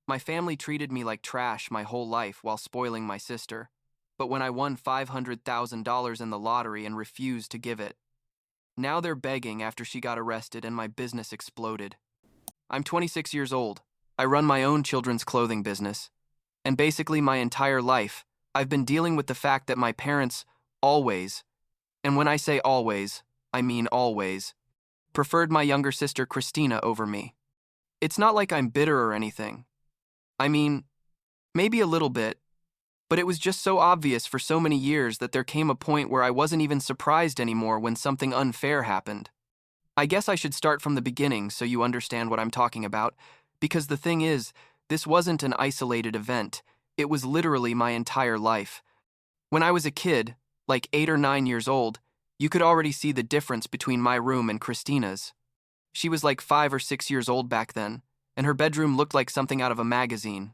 My family treated me like trash my whole life while spoiling my sister. But when I won $500,000 in the lottery and refused to give it, now they're begging after she got arrested and my business exploded. I'm 26 years old. I run my own children's clothing business. And basically my entire life, I've been dealing with the fact that my parents always, and when I say always, I mean always, preferred my younger sister Christina over me. It's not like I'm bitter or anything. I mean, maybe a little bit, but it was just so obvious for so many years that there came a point where I wasn't even surprised anymore when something unfair happened. I guess I should start from the beginning so you understand what I'm talking about, because the thing is, this wasn't an isolated event. It was literally my entire life. When I was a kid, like 8 or 9 years old, you could already see the difference between my room and Christina's. She was like 5 or 6 years old back then, and her bedroom looked like something out of a magazine,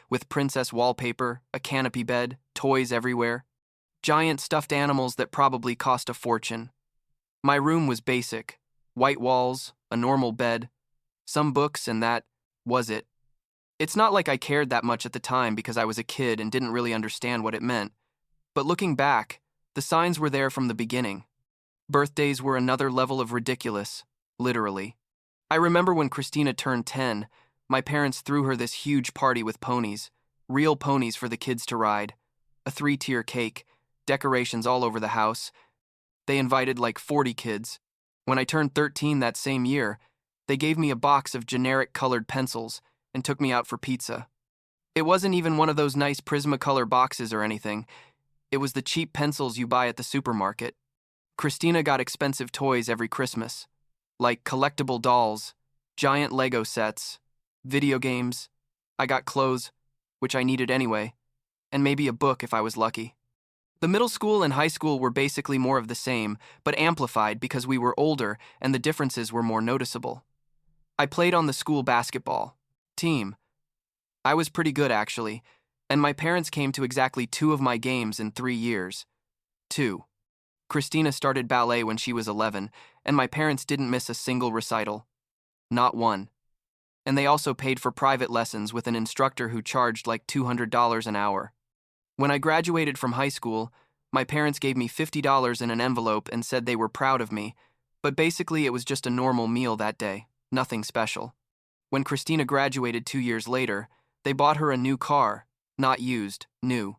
with princess wallpaper, a canopy bed, toys everywhere, giant stuffed animals that probably cost a fortune. My room was basic: white walls, a normal bed, some books, and that was it. It's not like I cared that much at the time because I was a kid and didn't really understand what it meant. But looking back, the signs were there from the beginning. Birthdays were another level of ridiculous, literally. I remember when Christina turned 10, my parents threw her this huge party with ponies, real ponies for the kids to ride, a 3-tier cake, decorations all over the house. They invited like 40 kids. When I turned 13 that same year, they gave me a box of generic colored pencils and took me out for pizza. It wasn't even one of those nice Prismacolor boxes or anything. It was the cheap pencils you buy at the supermarket. Christina got expensive toys every Christmas, like collectible dolls, giant Lego sets, video games. I got clothes, which I needed anyway, and maybe a book if I was lucky. The middle school and high school were basically more of the same, but amplified because we were older and the differences were more noticeable. I played on the school basketball team. I was pretty good, actually, and my parents came to exactly 2 of my games in 3 years. 2. Christina started ballet when she was 11, and my parents didn't miss a single recital. Not one. And they also paid for private lessons with an instructor who charged like $200 an hour. When I graduated from high school, my parents gave me $50 in an envelope and said they were proud of me, but basically it was just a normal meal that day, nothing special. When Christina graduated 2 years later, they bought her a new car, not used, new,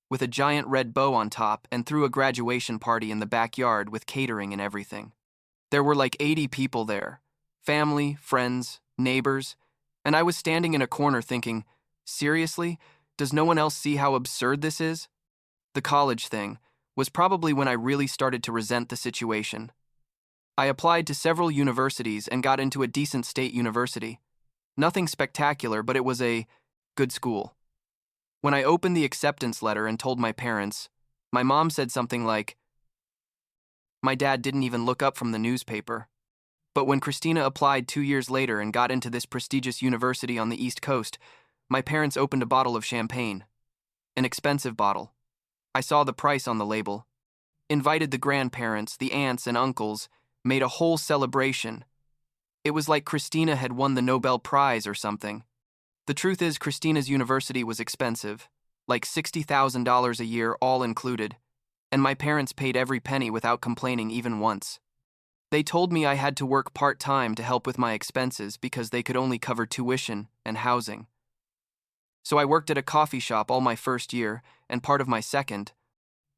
with a giant red bow on top, and threw a graduation party in the backyard with catering and everything. There were like 80 people there, family, friends, neighbors, and I was standing in a corner thinking, seriously, does no one else see how absurd this is? The college thing was probably when I really started to resent the situation. I applied to several universities and got into a decent state university. Nothing spectacular, but it was a good school. When I opened the acceptance letter and told my parents, my mom said something like, my dad didn't even look up from the newspaper. But when Christina applied 2 years later and got into this prestigious university on the East Coast, my parents opened a bottle of champagne. An expensive bottle. I saw the price on the label. Invited the grandparents, the aunts and uncles, made a whole celebration. It was like Christina had won the Nobel Prize or something. The truth is, Christina's university was expensive, like $60,000 a year all included, and my parents paid every penny without complaining even once. They told me I had to work part-time to help with my expenses because they could only cover tuition and housing. So I worked at a coffee shop all my first year and part of my second,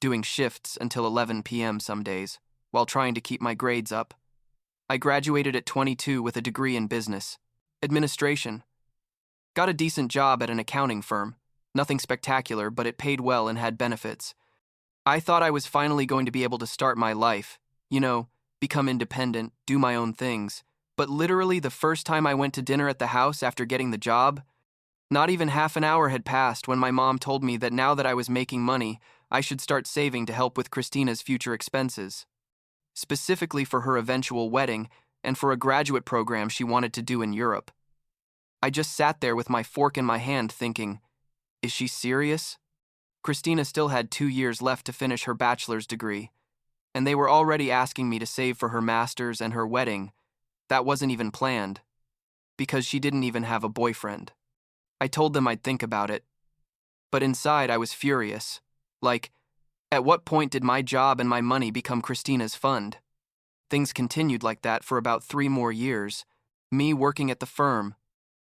doing shifts until 11 p.m. some days, while trying to keep my grades up. I graduated at 22 with a degree in business administration. Got a decent job at an accounting firm. Nothing spectacular, but it paid well and had benefits. I thought I was finally going to be able to start my life, become independent, do my own things. But literally the first time I went to dinner at the house after getting the job, not even half an hour had passed when my mom told me that now that I was making money, I should start saving to help with Christina's future expenses, specifically for her eventual wedding and for a graduate program she wanted to do in Europe. I just sat there with my fork in my hand thinking, is she serious? Christina still had 2 years left to finish her bachelor's degree, and they were already asking me to save for her master's and her wedding. That wasn't even planned, because she didn't even have a boyfriend. I told them I'd think about it. But inside, I was furious. Like, at what point did my job and my money become Christina's fund? Things continued like that for about 3 more years. Me working at the firm,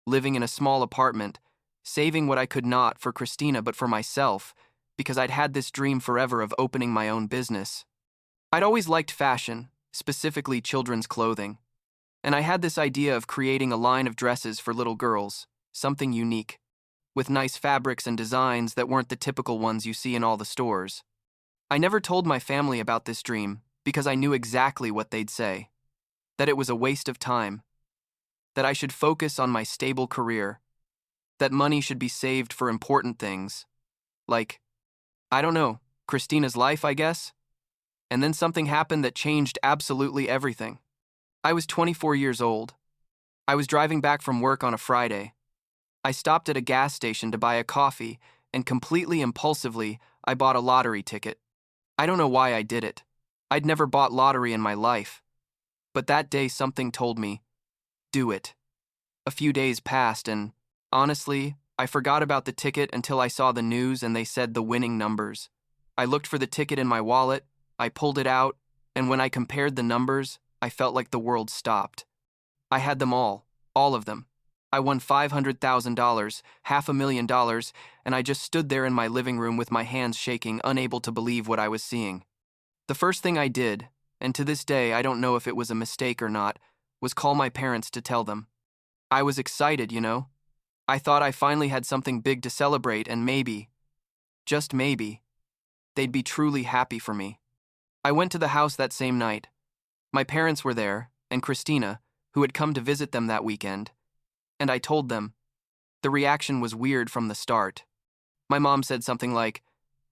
living in a small apartment, saving what I could not for Christina but for myself, because I'd had this dream forever of opening my own business. I'd always liked fashion, specifically children's clothing. And I had this idea of creating a line of dresses for little girls, something unique, with nice fabrics and designs that weren't the typical ones you see in all the stores. I never told my family about this dream because I knew exactly what they'd say. That it was a waste of time. That I should focus on my stable career. That money should be saved for important things. Like, I don't know, Christina's life, I guess? And then something happened that changed absolutely everything. I was 24 years old. I was driving back from work on a Friday. I stopped at a gas station to buy a coffee, and completely impulsively, I bought a lottery ticket. I don't know why I did it. I'd never bought lottery in my life. But that day something told me, do it. A few days passed and, honestly, I forgot about the ticket until I saw the news and they said the winning numbers. I looked for the ticket in my wallet, I pulled it out, and when I compared the numbers, I felt like the world stopped. I had them all of them. I won $500,000, $500,000, and I just stood there in my living room with my hands shaking, unable to believe what I was seeing. The first thing I did, and to this day I don't know if it was a mistake or not, was call my parents to tell them. I was excited, you know. I thought I finally had something big to celebrate and maybe, just maybe, they'd be truly happy for me. I went to the house that same night. My parents were there, and Christina, who had come to visit them that weekend, and I told them. The reaction was weird from the start. My mom said something like,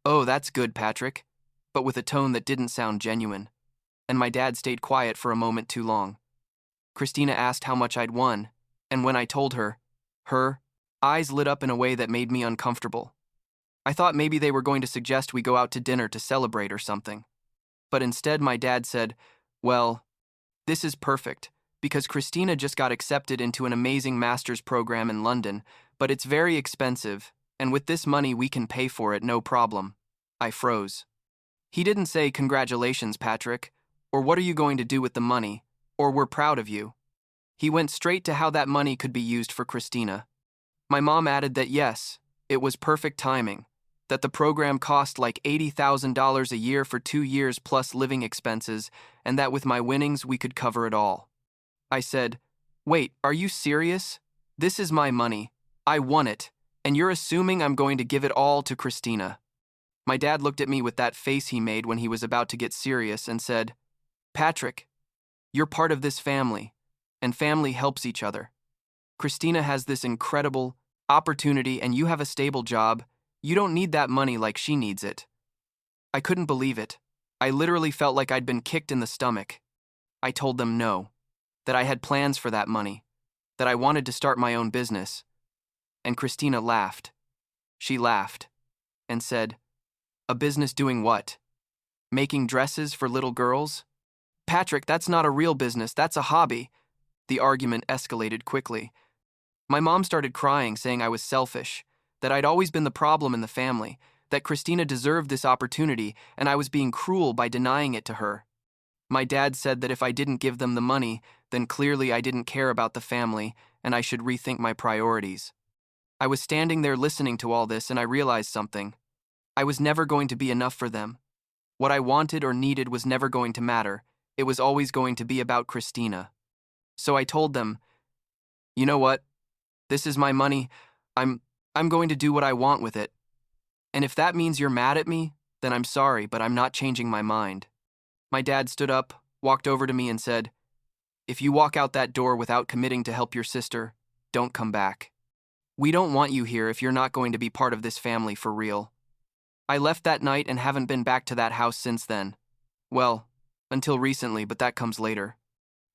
"Oh, that's good, Patrick," but with a tone that didn't sound genuine, and my dad stayed quiet for a moment too long. Christina asked how much I'd won, and when I told her eyes lit up in a way that made me uncomfortable. I thought maybe they were going to suggest we go out to dinner to celebrate or something. But instead my dad said, "Well, this is perfect, because Christina just got accepted into an amazing master's program in London, but it's very expensive, and with this money we can pay for it no problem." I froze. He didn't say, "Congratulations, Patrick," or "What are you going to do with the money," or "We're proud of you." He went straight to how that money could be used for Christina. My mom added that yes, it was perfect timing, that the program cost like $80,000 a year for 2 years plus living expenses, and that with my winnings we could cover it all. I said, "Wait, are you serious? This is my money. I won it, and you're assuming I'm going to give it all to Christina." My dad looked at me with that face he made when he was about to get serious and said, "Patrick, you're part of this family, and family helps each other. Christina has this incredible opportunity and you have a stable job. You don't need that money like she needs it." I couldn't believe it. I literally felt like I'd been kicked in the stomach. I told them no, that I had plans for that money, that I wanted to start my own business. And Christina laughed. She laughed and said, "A business doing what? Making dresses for little girls? Patrick, that's not a real business, that's a hobby." The argument escalated quickly. My mom started crying, saying I was selfish, that I'd always been the problem in the family, that Christina deserved this opportunity and I was being cruel by denying it to her. My dad said that if I didn't give them the money, then clearly I didn't care about the family and I should rethink my priorities. I was standing there listening to all this and I realized something. I was never going to be enough for them. What I wanted or needed was never going to matter. It was always going to be about Christina. So I told them, "You know what? This is my money. I'm going to do what I want with it. And if that means you're mad at me, then I'm sorry, but I'm not changing my mind." My dad stood up, walked over to me and said, "If you walk out that door without committing to help your sister, don't come back. We don't want you here if you're not going to be part of this family for real." I left that night and haven't been back to that house since then. Well, until recently, but that comes later.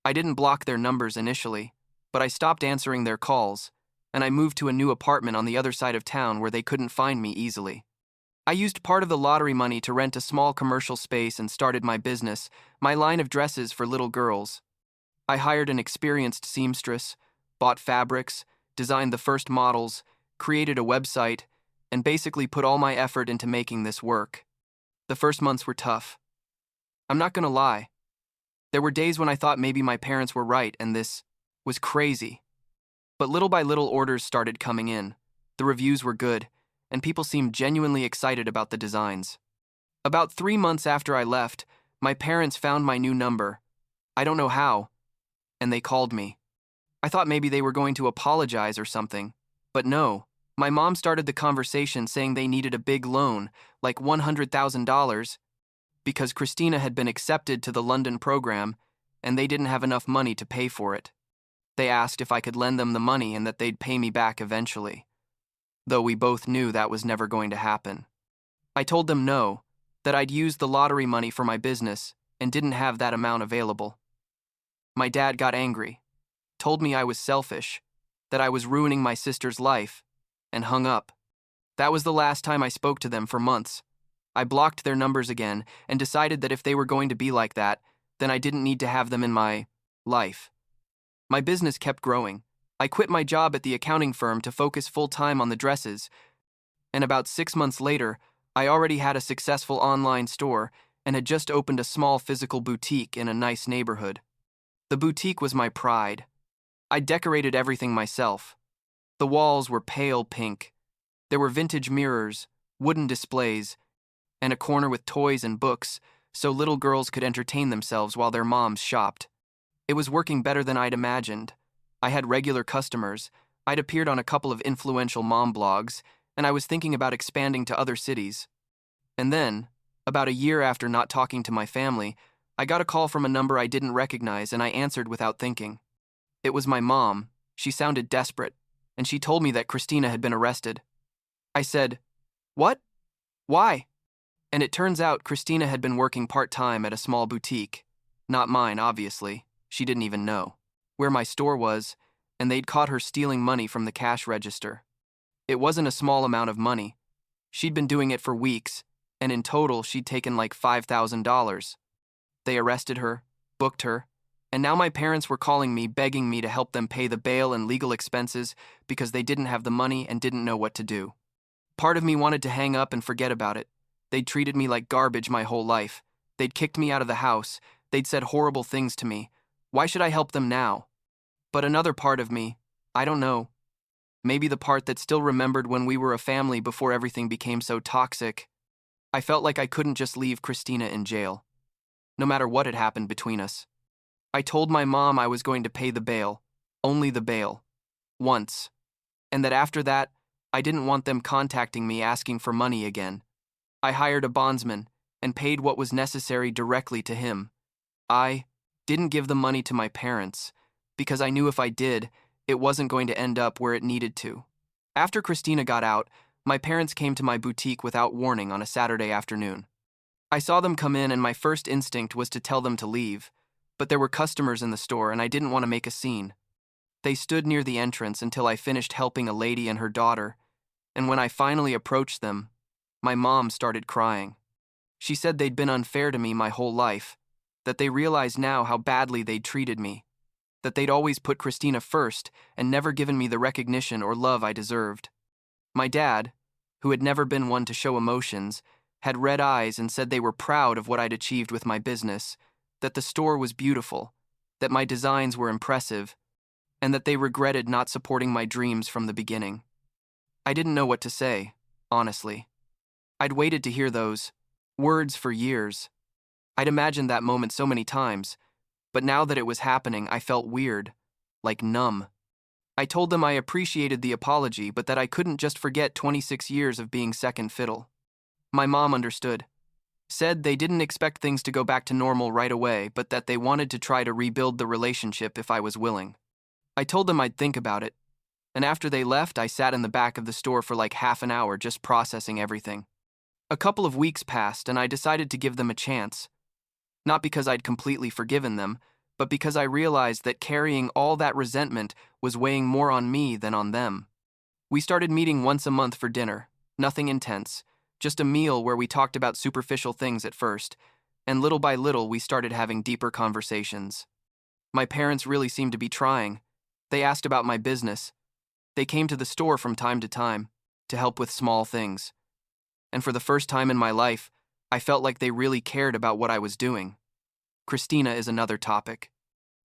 I didn't block their numbers initially, but I stopped answering their calls, and I moved to a new apartment on the other side of town where they couldn't find me easily. I used part of the lottery money to rent a small commercial space and started my business, my line of dresses for little girls. I hired an experienced seamstress, bought fabrics, designed the first models, created a website, and basically put all my effort into making this work. The first months were tough. I'm not gonna lie. There were days when I thought maybe my parents were right and this was crazy. But little by little orders started coming in. The reviews were good, and people seemed genuinely excited about the designs. About 3 months after I left, my parents found my new number. I don't know how, and they called me. I thought maybe they were going to apologize or something, but no. My mom started the conversation saying they needed a big loan, like $100,000, because Christina had been accepted to the London program, and they didn't have enough money to pay for it. They asked if I could lend them the money and that they'd pay me back eventually, though we both knew that was never going to happen. I told them no, that I'd used the lottery money for my business and didn't have that amount available. My dad got angry, told me I was selfish, that I was ruining my sister's life, and hung up. That was the last time I spoke to them for months. I blocked their numbers again and decided that if they were going to be like that, then I didn't need to have them in my life. My business kept growing. I quit my job at the accounting firm to focus full-time on the dresses, and about 6 months later, I already had a successful online store and had just opened a small physical boutique in a nice neighborhood. The boutique was my pride. I decorated everything myself. The walls were pale pink. There were vintage mirrors, wooden displays, and a corner with toys and books so little girls could entertain themselves while their moms shopped. It was working better than I'd imagined. I had regular customers, I'd appeared on a couple of influential mom blogs, and I was thinking about expanding to other cities. And then, about a year after not talking to my family, I got a call from a number I didn't recognize and I answered without thinking. It was my mom. She sounded desperate, and she told me that Christina had been arrested. I said, "What? Why?" And it turns out Christina had been working part-time at a small boutique. Not mine, obviously. She didn't even know where my store was, and they'd caught her stealing money from the cash register. It wasn't a small amount of money. She'd been doing it for weeks, and in total she'd taken like $5,000. They arrested her, booked her, and now my parents were calling me, begging me to help them pay the bail and legal expenses because they didn't have the money and didn't know what to do. Part of me wanted to hang up and forget about it. They'd treated me like garbage my whole life. They'd kicked me out of the house. They'd said horrible things to me. Why should I help them now? But another part of me, I don't know, maybe the part that still remembered when we were a family before everything became so toxic, I felt like I couldn't just leave Christina in jail, no matter what had happened between us. I told my mom I was going to pay the bail, only the bail, once, and that after that, I didn't want them contacting me asking for money again. I hired a bondsman and paid what was necessary directly to him. I didn't give the money to my parents because I knew if I did, it wasn't going to end up where it needed to. After Christina got out, my parents came to my boutique without warning on a Saturday afternoon. I saw them come in and my first instinct was to tell them to leave, but there were customers in the store and I didn't want to make a scene. They stood near the entrance until I finished helping a lady and her daughter, and when I finally approached them, my mom started crying. She said they'd been unfair to me my whole life, that they realized now how badly they'd treated me, that they'd always put Christina first and never given me the recognition or love I deserved. My dad, who had never been one to show emotions, had red eyes and said they were proud of what I'd achieved with my business, that the store was beautiful, that my designs were impressive, and that they regretted not supporting my dreams from the beginning. I didn't know what to say, honestly. I'd waited to hear those words for years. I'd imagined that moment so many times, but now that it was happening, I felt weird, like numb. I told them I appreciated the apology, but that I couldn't just forget 26 years of being second fiddle. My mom understood, said they didn't expect things to go back to normal right away, but that they wanted to try to rebuild the relationship if I was willing. I told them I'd think about it, and after they left, I sat in the back of the store for like half an hour just processing everything. A couple of weeks passed, and I decided to give them a chance. Not because I'd completely forgiven them, but because I realized that carrying all that resentment was weighing more on me than on them. We started meeting once a month for dinner, nothing intense, just a meal where we talked about superficial things at first, and little by little we started having deeper conversations. My parents really seemed to be trying. They asked about my business, They came to the store from time to help with small things. And for the first time in my life, I felt like they really cared about what I was doing. Christina is another topic.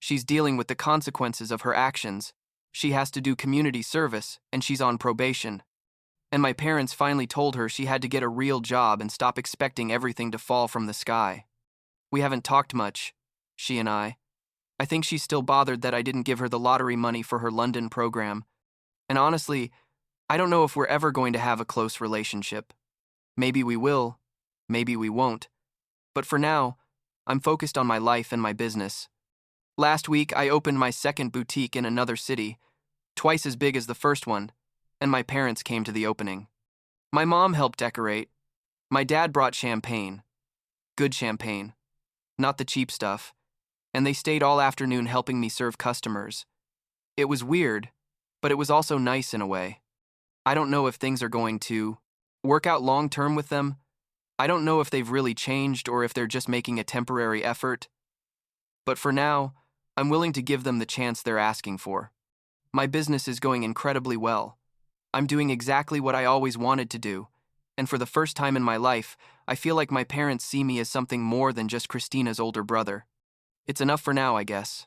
She's dealing with the consequences of her actions. She has to do community service, and she's on probation. And my parents finally told her she had to get a real job and stop expecting everything to fall from the sky. We haven't talked much, she and I. I think she's still bothered that I didn't give her the lottery money for her London program. And honestly, I don't know if we're ever going to have a close relationship. Maybe we will, maybe we won't. But for now, I'm focused on my life and my business. Last week, I opened my second boutique in another city, twice as big as the first one, and my parents came to the opening. My mom helped decorate. My dad brought champagne. Good champagne, not the cheap stuff. And they stayed all afternoon helping me serve customers. It was weird, but it was also nice in a way. I don't know if things are going to work out long-term with them. I don't know if they've really changed or if they're just making a temporary effort. But for now, I'm willing to give them the chance they're asking for. My business is going incredibly well. I'm doing exactly what I always wanted to do, and for the first time in my life, I feel like my parents see me as something more than just Christina's older brother. It's enough for now, I guess.